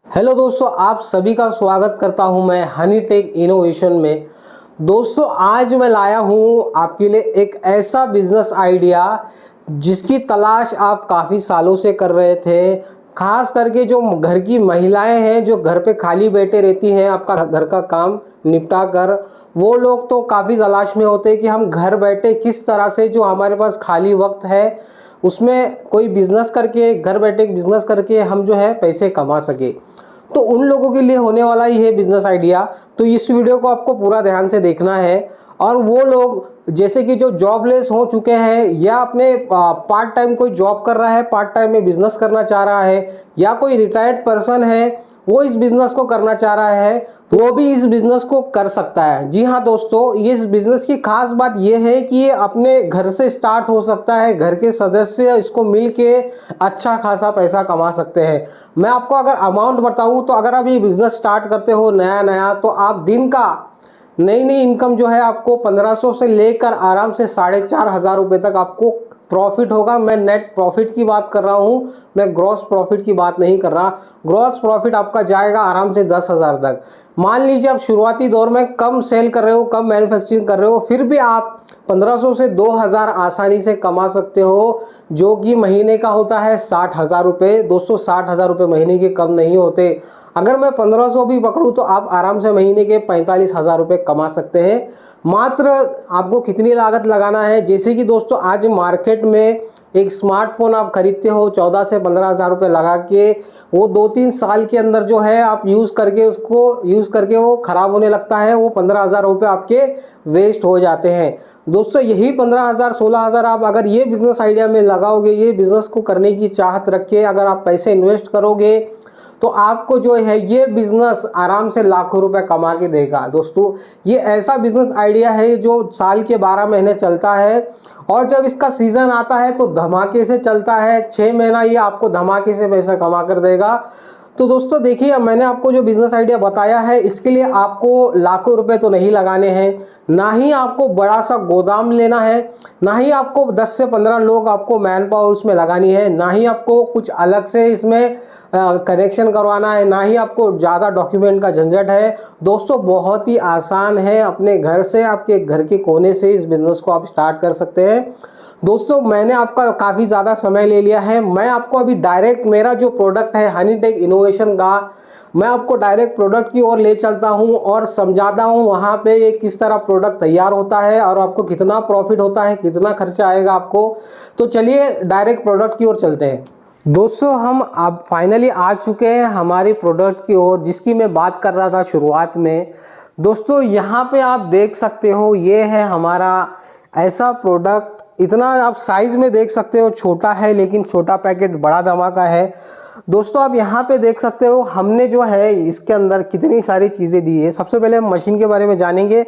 Hello दोस्तों, आप सभी का स्वागत करता हूं मैं हनी टेक इनोवेशन में। दोस्तों, आज मैं लाया हूं आपके लिए एक ऐसा बिजनेस आइडिया जिसकी तलाश आप काफ़ी सालों से कर रहे थे। खास करके जो घर की महिलाएं हैं, जो घर पे खाली बैठे रहती हैं, आपका घर का काम निपटा कर, वो लोग तो काफ़ी तलाश में होते हैं कि हम घर बैठे किस तरह से जो हमारे पास खाली वक्त है उसमें कोई बिजनेस करके, घर बैठे बिजनेस करके हम जो है पैसे कमा सके। तो उन लोगों के लिए होने वाला ही है बिजनेस आइडिया। तो इस वीडियो को आपको पूरा ध्यान से देखना है। और वो लोग जैसे कि जो जॉबलेस हो चुके हैं या अपने पार्ट टाइम कोई जॉब कर रहा है, पार्ट टाइम में बिजनेस करना चाह रहा है, या कोई रिटायर्ड पर्सन है वो इस बिजनेस को करना चाह रहा है, तो वो भी इस बिजनेस को कर सकता है। जी हाँ दोस्तों, ये इस बिजनेस की खास बात ये है कि ये अपने घर से स्टार्ट हो सकता है। घर के सदस्य इसको मिल के अच्छा खासा पैसा कमा सकते हैं। मैं आपको अगर अमाउंट बताऊं तो अगर आप ये बिजनेस स्टार्ट करते हो नया नया, तो आप दिन का नई नई इनकम जो है आपको 1500 से लेकर आराम से 4500 रुपये तक आपको प्रॉफिट होगा। मैं नेट प्रॉफिट की बात कर रहा हूं, मैं ग्रॉस प्रॉफिट की बात नहीं कर रहा। ग्रॉस प्रॉफिट आपका जाएगा आराम से 10,000 तक। मान लीजिए आप शुरुआती दौर में कम सेल कर रहे हो, कम मैन्युफैक्चरिंग कर रहे हो, फिर भी आप 1500 से 2000 आसानी से कमा सकते हो, जो कि महीने का होता है 60,000 रुपये। दोस्तों, 60,000 रुपये महीने के कम नहीं होते। अगर मैं 1500 भी पकड़ूं तो आप आराम से महीने के 45,000 रुपये कमा सकते हैं। मात्र आपको कितनी लागत लगाना है, जैसे कि दोस्तों आज मार्केट में एक स्मार्टफोन आप खरीदते हो 14 से 15,000 रुपये लगा के, वो 2-3 साल के अंदर जो है आप यूज़ करके वो ख़राब होने लगता है। वो 15,000 रुपये आपके वेस्ट हो जाते हैं। दोस्तों, यही 15,000 16,000 आप अगर ये बिज़नेस आइडिया में लगाओगे, ये बिज़नेस को करने की चाहत रखे, अगर आप पैसे इन्वेस्ट करोगे तो आपको जो है ये बिजनेस आराम से लाखों रुपए कमा के देगा। दोस्तों, ये ऐसा बिजनेस आइडिया है जो साल के 12 महीने चलता है, और जब इसका सीजन आता है तो धमाके से चलता है। 6 महीना ये आपको धमाके से पैसा कमा कर देगा। तो दोस्तों देखिए, मैंने आपको जो बिजनेस आइडिया बताया है, इसके लिए आपको लाखों रुपए तो नहीं लगाने हैं, ना ही आपको बड़ा सा गोदाम लेना है, ना ही आपको 10 से 15 लोग आपको मैन पावर उसमें लगानी है, ना ही आपको कुछ अलग से इसमें कनेक्शन करवाना है, ना ही आपको ज़्यादा डॉक्यूमेंट का झंझट है। दोस्तों, बहुत ही आसान है, अपने घर से, आपके घर के कोने से इस बिज़नेस को आप स्टार्ट कर सकते हैं। दोस्तों, मैंने आपका काफ़ी ज़्यादा समय ले लिया है। मैं आपको अभी डायरेक्ट मेरा जो प्रोडक्ट है हनी टेक इनोवेशन का, मैं आपको डायरेक्ट प्रोडक्ट की ओर ले चलता हूं और समझाता हूं वहां पे ये किस तरह प्रोडक्ट तैयार होता है और आपको कितना प्रॉफिट होता है, कितना खर्चा आएगा आपको। तो चलिए डायरेक्ट प्रोडक्ट की ओर चलते हैं। दोस्तों, हम अब फाइनली आ चुके हैं हमारी प्रोडक्ट की ओर, जिसकी मैं बात कर रहा था शुरुआत में। दोस्तों, यहाँ पे आप देख सकते हो, ये है हमारा ऐसा प्रोडक्ट। इतना आप साइज में देख सकते हो, छोटा है लेकिन छोटा पैकेट बड़ा धमाका है। दोस्तों, आप यहाँ पे देख सकते हो हमने जो है इसके अंदर कितनी सारी चीज़ें दी है। सबसे पहले हम मशीन के बारे में जानेंगे,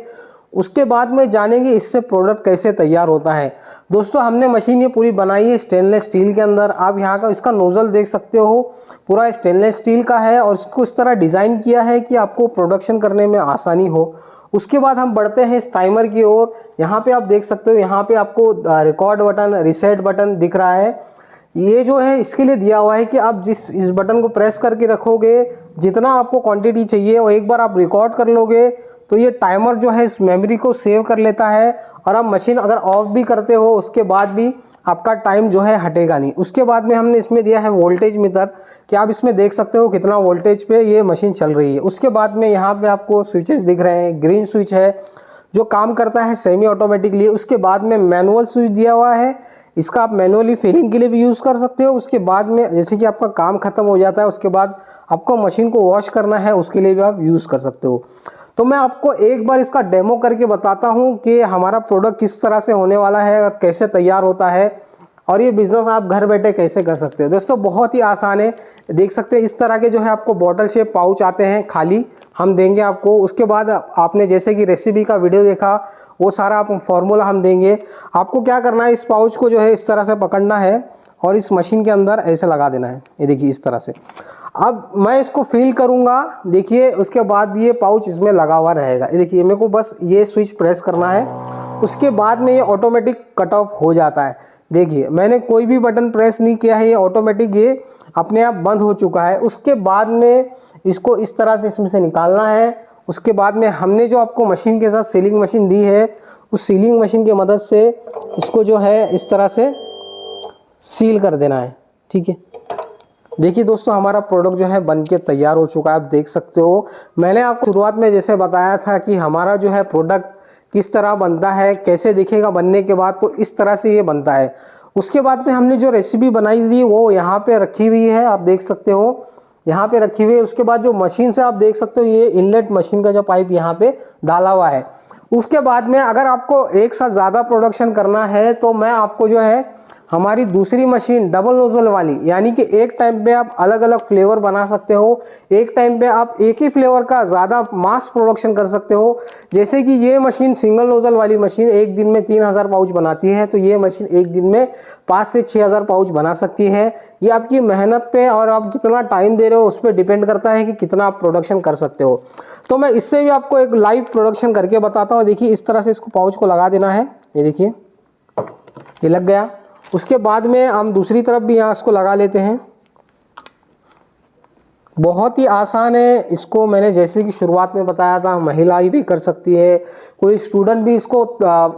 उसके बाद में जानेंगे इससे प्रोडक्ट कैसे तैयार होता है। दोस्तों, हमने मशीन ये पूरी बनाई है स्टेनलेस स्टील के अंदर। आप यहाँ का इसका नोजल देख सकते हो, पूरा स्टेनलेस स्टील का है और इसको इस तरह डिज़ाइन किया है कि आपको प्रोडक्शन करने में आसानी हो। उसके बाद हम बढ़ते हैं इस टाइमर की ओर। यहाँ पे आप देख सकते हो, यहाँ पे आपको रिकॉर्ड बटन, रीसेट बटन दिख रहा है। ये जो है इसके लिए दिया हुआ है कि आप इस बटन को प्रेस करके रखोगे, जितना आपको क्वांटिटी चाहिए, और एक बार आप रिकॉर्ड कर लोगे तो ये टाइमर जो है इस मेमोरी को सेव कर लेता है। और आप मशीन अगर ऑफ भी करते हो उसके बाद भी आपका टाइम जो है हटेगा नहीं। उसके बाद में हमने इसमें दिया है वोल्टेज मीटर, कि आप इसमें देख सकते हो कितना वोल्टेज पे ये मशीन चल रही है। उसके बाद में यहाँ पे आपको स्विचेस दिख रहे हैं। ग्रीन स्विच है जो काम करता है सेमी ऑटोमेटिकली। उसके बाद में मैनुअल स्विच दिया हुआ है, इसका आप मैनुअली फिलिंग के लिए भी यूज़ कर सकते हो। उसके बाद में जैसे कि आपका काम खत्म हो जाता है, उसके बाद आपको मशीन को वॉश करना है, उसके लिए भी आप यूज़ कर सकते हो। तो मैं आपको एक बार इसका डेमो करके बताता हूँ कि हमारा प्रोडक्ट किस तरह से होने वाला है और कैसे तैयार होता है, और ये बिज़नेस आप घर बैठे कैसे कर सकते हो। दोस्तों, बहुत ही आसान है। देख सकते हैं इस तरह के जो है आपको बॉटल शेप पाउच आते हैं, खाली हम देंगे आपको। उसके बाद आपने जैसे कि रेसिपी का वीडियो देखा, वो सारा आप फॉर्मूला हम देंगे। आपको क्या करना है, इस पाउच को जो है इस तरह से पकड़ना है और इस मशीन के अंदर ऐसे लगा देना है। ये देखिए इस तरह से। अब मैं इसको फील करूंगा, देखिए उसके बाद ये पाउच इसमें लगा हुआ रहेगा। ये देखिए, मेरे को बस ये स्विच प्रेस करना है, उसके बाद में ये ऑटोमेटिक कट ऑफ हो जाता है। देखिए, मैंने कोई भी बटन प्रेस नहीं किया है, ये ऑटोमेटिक ये अपने आप बंद हो चुका है। उसके बाद में इसको इस तरह से इसमें से निकालना है। उसके बाद में हमने जो आपको मशीन के साथ सीलिंग मशीन दी है, उस सीलिंग मशीन की मदद से इसको जो है इस तरह से सील कर देना है। ठीक है, देखिए दोस्तों हमारा प्रोडक्ट जो है बनके तैयार हो चुका है। आप देख सकते हो, मैंने आपको शुरुआत में जैसे बताया था कि हमारा जो है प्रोडक्ट किस तरह बनता है, कैसे दिखेगा बनने के बाद, तो इस तरह से ये बनता है। उसके बाद में हमने जो रेसिपी बनाई थी वो यहाँ पे रखी हुई है, आप देख सकते हो यहाँ पे रखी हुई है। उसके बाद जो मशीन से आप देख सकते हो ये इनलेट मशीन का जो पाइप यहाँ पे डाला हुआ है। उसके बाद में अगर आपको एक साथ ज़्यादा प्रोडक्शन करना है तो मैं आपको जो है हमारी दूसरी मशीन डबल नोजल वाली, यानी कि एक टाइम पे आप अलग अलग फ्लेवर बना सकते हो, एक टाइम पे आप एक ही फ्लेवर का ज़्यादा मास प्रोडक्शन कर सकते हो। जैसे कि ये मशीन सिंगल नोजल वाली मशीन एक दिन में 3000 पाउच बनाती है, तो ये मशीन एक दिन में 5 से 6000 पाउच बना सकती है। ये आपकी मेहनत पे और आप कितना टाइम दे रहे हो उस पर डिपेंड करता है कि कितना आप प्रोडक्शन कर सकते हो। तो मैं इससे भी आपको एक लाइव प्रोडक्शन करके बताता हूँ। देखिए इस तरह से इसको पाउच को लगा देना है, ये देखिए ये लग गया। उसके बाद में हम दूसरी तरफ भी यहाँ इसको लगा लेते हैं। बहुत ही आसान है, इसको मैंने जैसे कि शुरुआत में बताया था महिला भी कर सकती है, कोई स्टूडेंट भी इसको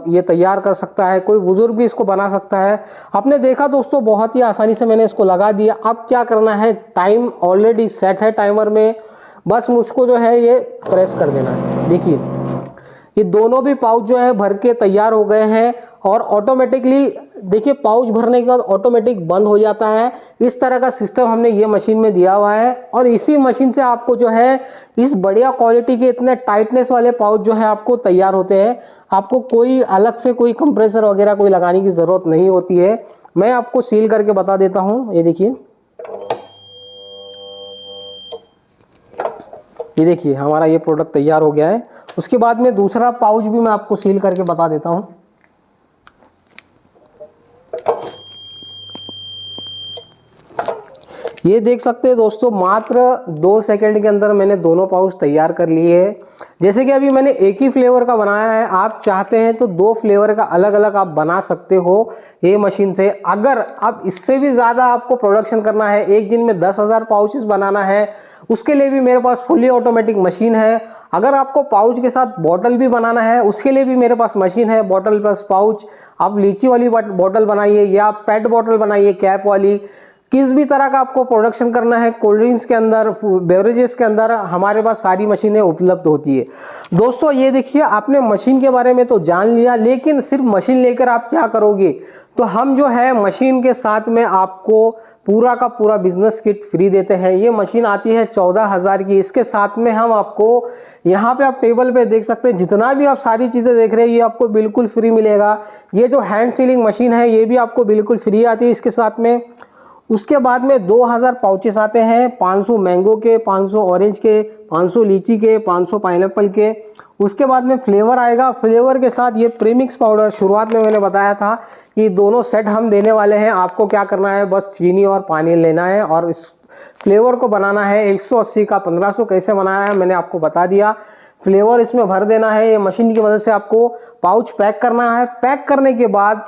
ये तैयार कर सकता है, कोई बुजुर्ग भी इसको बना सकता है। आपने देखा दोस्तों बहुत ही आसानी से मैंने इसको लगा दिया। अब क्या करना है, टाइम ऑलरेडी सेट है टाइमर में, बस मुझको जो है ये प्रेस कर देना है। देखिए ये दोनों भी पाउच जो है भर के तैयार हो गए हैं और ऑटोमेटिकली देखिए पाउच भरने के बाद ऑटोमेटिक बंद हो जाता है। इस तरह का सिस्टम हमने ये मशीन में दिया हुआ है और इसी मशीन से आपको जो है इस बढ़िया क्वालिटी के इतने टाइटनेस वाले पाउच जो है आपको तैयार होते हैं। आपको कोई अलग से कोई कंप्रेसर वगैरह कोई लगाने की ज़रूरत नहीं होती है। मैं आपको सील करके बता देता हूँ। ये देखिए हमारा ये प्रोडक्ट तैयार हो गया है। उसके बाद में दूसरा पाउच भी मैं आपको सील करके बता देता हूँ। ये देख सकते हैं दोस्तों, मात्र 2 सेकंड के अंदर मैंने दोनों पाउच तैयार कर लिए हैं। जैसे कि अभी मैंने एक ही फ्लेवर का बनाया है, आप चाहते हैं तो 2 फ्लेवर का अलग अलग आप बना सकते हो ये मशीन से। अगर आप इससे भी ज़्यादा आपको प्रोडक्शन करना है, एक दिन में 10,000 पाउचेस बनाना है, उसके लिए भी मेरे पास फुली ऑटोमेटिक मशीन है। अगर आपको पाउच के साथ बॉटल भी बनाना है उसके लिए भी मेरे पास मशीन है, बॉटल प्लस पाउच। आप लीची वाली बॉटल बनाइए या पेट बॉटल बनाइए कैप वाली, किस भी तरह का आपको प्रोडक्शन करना है कोल्ड ड्रिंक्स के अंदर, बेवरेजेस के अंदर, हमारे पास सारी मशीनें उपलब्ध होती है। दोस्तों ये देखिए आपने मशीन के बारे में तो जान लिया, लेकिन सिर्फ मशीन लेकर आप क्या करोगे, तो हम जो है मशीन के साथ में आपको पूरा का पूरा बिजनेस किट फ्री देते हैं। ये मशीन आती है 14,000 की। इसके साथ में हम आपको यहाँ पे आप टेबल पे देख सकते हैं, जितना भी आप सारी चीज़ें देख रहे हैं ये आपको बिल्कुल फ्री मिलेगा। ये जो हैंड सीलिंग मशीन है ये भी आपको बिल्कुल फ्री आती है इसके साथ में। उसके बाद में 2000 पाउचेस आते हैं, 500 मैंगो के, 500 ऑरेंज के, 500 लीची के, 500 पाइनएप्पल के। उसके बाद में फ्लेवर आएगा, फ्लेवर के साथ ये प्रीमिक्स पाउडर, शुरुआत में मैंने बताया था कि दोनों सेट हम देने वाले हैं। आपको क्या करना है, बस चीनी और पानी लेना है और इस फ्लेवर को बनाना है। 180 का 1500 कैसे बनाया है मैंने आपको बता दिया। फ्लेवर इसमें भर देना है, ये मशीन की मदद से आपको पाउच पैक करना है। पैक करने के बाद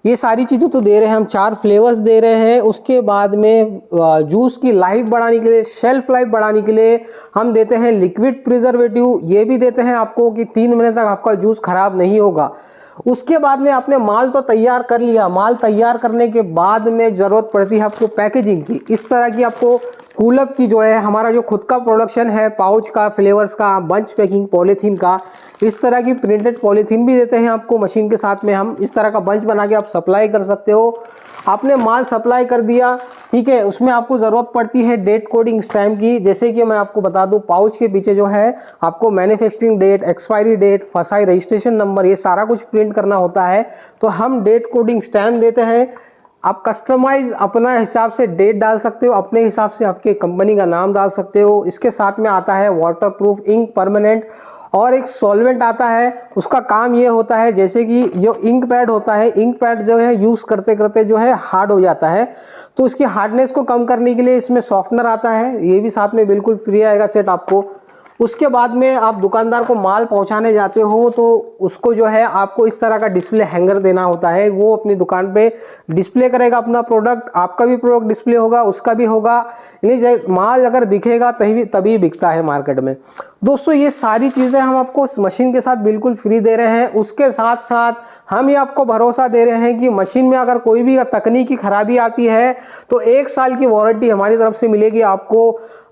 ये सारी चीज़ें तो दे रहे हैं हम, 4 फ्लेवर्स दे रहे हैं। उसके बाद में जूस की लाइफ बढ़ाने के लिए, शेल्फ लाइफ बढ़ाने के लिए हम देते हैं लिक्विड प्रिजर्वेटिव। ये भी देते हैं आपको कि 3 महीने तक आपका जूस खराब नहीं होगा। उसके बाद में आपने माल तो तैयार कर लिया, माल तैयार करने के बाद में ज़रूरत पड़ती है आपको पैकेजिंग की। इस तरह की आपको कूलअप की जो है, हमारा जो खुद का प्रोडक्शन है पाउच का, फ्लेवर्स का, बंच पैकिंग पॉलीथीन का, इस तरह की प्रिंटेड पॉलीथीन भी देते हैं आपको मशीन के साथ में। हम इस तरह का बंच बना के आप सप्लाई कर सकते हो। आपने माल सप्लाई कर दिया, ठीक है, उसमें आपको ज़रूरत पड़ती है डेट कोडिंग स्टैम्प की। जैसे कि मैं आपको बता दूं, पाउच के पीछे जो है आपको मैन्युफैक्चरिंग डेट, एक्सपायरी डेट, फसाई रजिस्ट्रेशन नंबर, ये सारा कुछ प्रिंट करना होता है। तो हम डेट कोडिंग स्टैम्प देते हैं। आप कस्टमाइज अपना हिसाब से डेट डाल सकते हो, अपने हिसाब से आपके कंपनी का नाम डाल सकते हो। इसके साथ में आता है वाटरप्रूफ इंक परमानेंट और एक सॉल्वेंट आता है। उसका काम ये होता है, जैसे कि जो इंक पैड होता है, इंक पैड जो है यूज़ करते करते जो है हार्ड हो जाता है, तो उसकी हार्डनेस को कम करने के लिए इसमें सॉफ्टनर आता है। ये भी साथ में बिल्कुल फ्री आएगा सेट आपको। उसके बाद में आप दुकानदार को माल पहुंचाने जाते हो तो उसको जो है आपको इस तरह का डिस्प्ले हैंगर देना होता है। वो अपनी दुकान पे डिस्प्ले करेगा अपना प्रोडक्ट, आपका भी प्रोडक्ट डिस्प्ले होगा, उसका भी होगा, यानी माल अगर दिखेगा तभी बिकता है मार्केट में। दोस्तों ये सारी चीज़ें हम आपको इस मशीन के साथ बिल्कुल फ्री दे रहे हैं। उसके साथ साथ हम ये आपको भरोसा दे रहे हैं कि मशीन में अगर कोई भी तकनीकी खराबी आती है तो 1 साल की वारंटी हमारी तरफ से मिलेगी।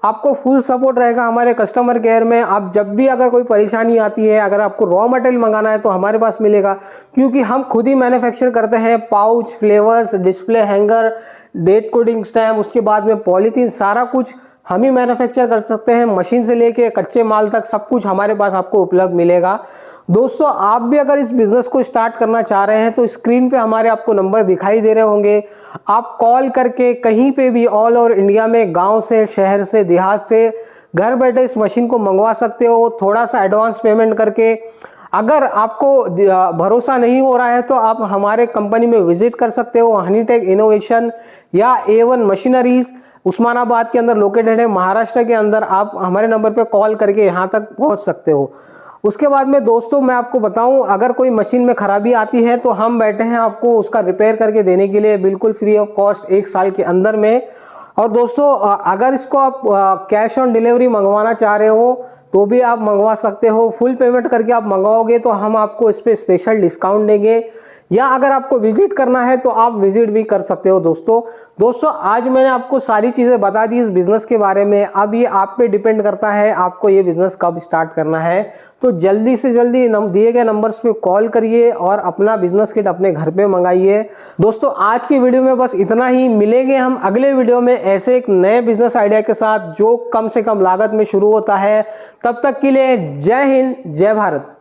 आपको फुल सपोर्ट रहेगा हमारे कस्टमर केयर में। आप जब भी अगर कोई परेशानी आती है, अगर आपको रॉ मटेरियल मंगाना है तो हमारे पास मिलेगा, क्योंकि हम खुद ही मैन्युफैक्चर करते हैं pouch, flavours, display hanger, date coding stamp, उसके बाद में पॉलीथीन, सारा कुछ हम ही मैन्युफैक्चर कर सकते हैं। मशीन से लेके कच्चे माल तक सब कुछ हमारे पास आपको उपलब्ध मिलेगा। दोस्तों आप भी अगर इस बिजनेस को स्टार्ट करना चाह रहे हैं तो स्क्रीन पे हमारे आपको नंबर दिखाई दे रहे होंगे। आप कॉल करके कहीं पे भी ऑल ओवर इंडिया में, गांव से, शहर से, देहात से, घर बैठे इस मशीन को मंगवा सकते हो थोड़ा सा एडवांस पेमेंट करके। अगर आपको भरोसा नहीं हो रहा है तो आप हमारे कंपनी में विजिट कर सकते हो। हनीटेक इनोवेशन या A1 मशीनरीज उस्मानाबाद के अंदर लोकेटेड है, महाराष्ट्र के अंदर। आप हमारे नंबर पे कॉल करके यहाँ तक पहुँच सकते हो। उसके बाद में दोस्तों मैं आपको बताऊं, अगर कोई मशीन में खराबी आती है तो हम बैठे हैं आपको उसका रिपेयर करके देने के लिए, बिल्कुल फ्री ऑफ कॉस्ट 1 साल के अंदर में। और दोस्तों अगर इसको आप कैश ऑन डिलीवरी मंगवाना चाह रहे हो तो भी आप मंगवा सकते हो। फुल पेमेंट करके आप मंगवाओगे तो हम आपको इस पर स्पेशल डिस्काउंट देंगे, या अगर आपको विजिट करना है तो आप विजिट भी कर सकते हो। दोस्तों आज मैंने आपको सारी चीज़ें बता दी इस बिज़नेस के बारे में। अब ये आप पे डिपेंड करता है आपको ये बिज़नेस कब स्टार्ट करना है। तो जल्दी से जल्दी दिए गए नंबर्स पे कॉल करिए और अपना बिजनेस किट अपने घर पे मंगाइए। दोस्तों आज की वीडियो में बस इतना ही। मिलेंगे हम अगले वीडियो में ऐसे एक नए बिजनेस आइडिया के साथ जो कम से कम लागत में शुरू होता है। तब तक के लिए जय हिंद, जय भारत।